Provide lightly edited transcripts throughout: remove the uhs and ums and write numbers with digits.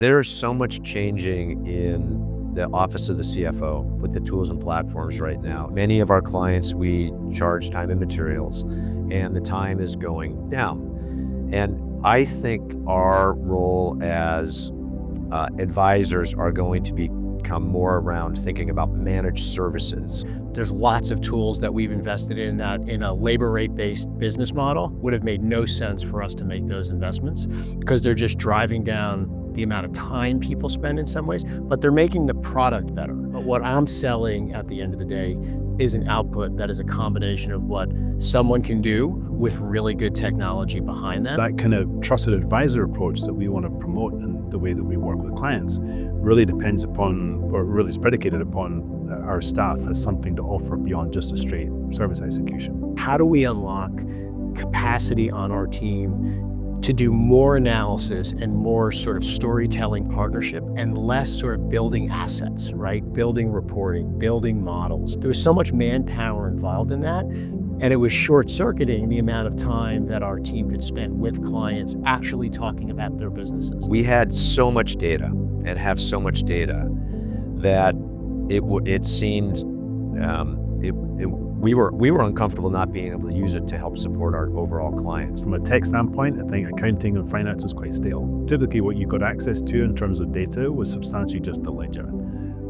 There's so much changing in the office of the CFO with the tools and platforms right now. Many of our clients, we charge time and materials, and the time is going down. And I think our role as advisors are going to become more around thinking about managed services. There's lots of tools that we've invested in that in a labor rate-based business model would have made no sense for us to make those investments because they're just driving down the amount of time people spend in some ways, but they're making the product better. But what I'm selling at the end of the day is an output that is a combination of what someone can do with really good technology behind them. That kind of trusted advisor approach that we want to promote in the way that we work with clients really depends upon, or really is predicated upon, our staff as something to offer beyond just a straight service execution. How do we unlock capacity on our team to do more analysis and more sort of storytelling partnership and less sort of building assets, right? Building reporting, building models. There was so much manpower involved in that, and it was short-circuiting the amount of time that our team could spend with clients actually talking about their businesses. We had so much data and have so much data that it seemed we were uncomfortable not being able to use it to help support our overall clients. From a tech standpoint, I think accounting and finance was quite stale. Typically what you got access to in terms of data was substantially just the ledger.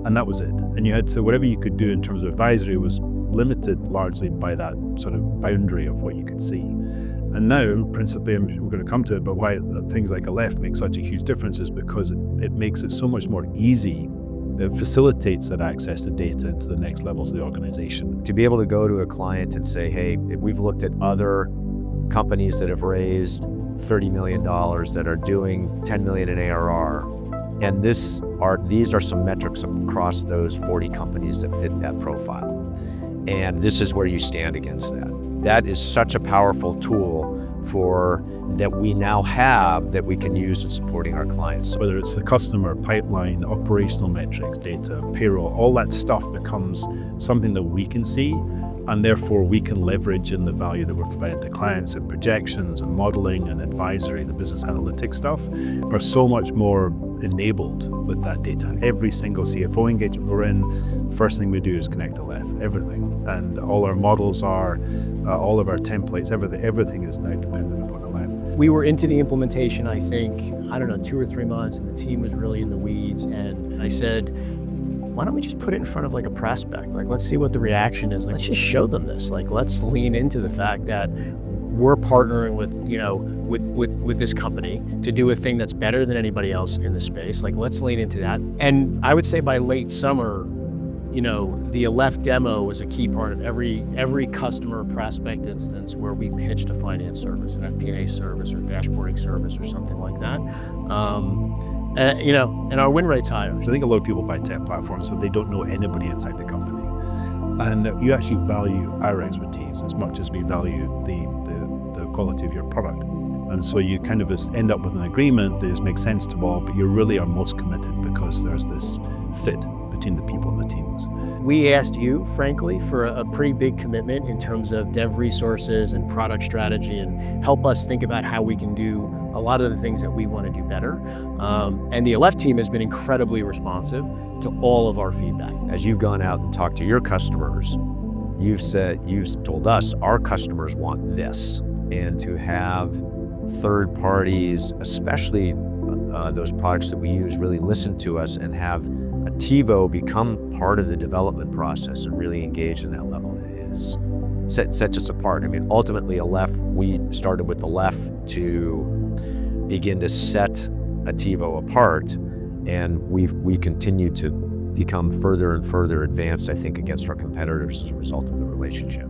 And that was it. And you had to, whatever you could do in terms of advisory was limited largely by that sort of boundary of what you could see. And now, principally, we're going to come to it, but why things like Aleph make such a huge difference is because it makes it so much more easy. It facilitates that access to data into the next levels of the organization. To be able to go to a client and say, hey, we've looked at other companies that have raised $30 million that are doing $10 million in ARR, and these are some metrics across those 40 companies that fit that profile. And this is where you stand against that. That is such a powerful tool that we now have that we can use in supporting our clients. Whether it's the customer, pipeline, operational metrics, data, payroll, all that stuff becomes something that we can see, and therefore we can leverage in the value that we're providing to clients and projections and modeling and advisory. The business analytics stuff are so much more enabled with that data. Every single CFO engagement we're in, first thing we do is connect to Aleph, everything. And all our models are, all of our templates, everything is now dependent upon Aleph. We were into the implementation, I think, 2 or 3 months, and the team was really in the weeds. And I said, why don't we just put it in front of like a prospect? Like, let's see what the reaction is. Like, let's just show them this. Like, let's lean into the fact that we're partnering with this company to do a thing that's better than anybody else in the space. Like, let's lean into that. And I would say by late summer, the Aleph demo was a key part of every customer prospect instance where we pitched a finance service, an FP&A service or dashboarding service or something like that. And our win rate's higher. I think a lot of people buy tech platforms, so they don't know anybody inside the company. And you actually value our expertise as much as we value the quality of your product. And so you kind of just end up with an agreement that just makes sense to all, but you really are most committed because there's this fit between the people and the teams. We asked you, frankly, for a pretty big commitment in terms of dev resources and product strategy and help us think about how we can do a lot of the things that we want to do better. And the Aleph team has been incredibly responsive to all of our feedback. As you've gone out and talked to your customers, you've told us our customers want this. And to have third parties, especially those products that we use, really listen to us and have a TiVo become part of the development process and really engage in that level sets us apart. I mean, ultimately, we started with Aleph to begin to set a TiVo apart, and we continue to become further and further advanced, I think, against our competitors as a result of the relationship.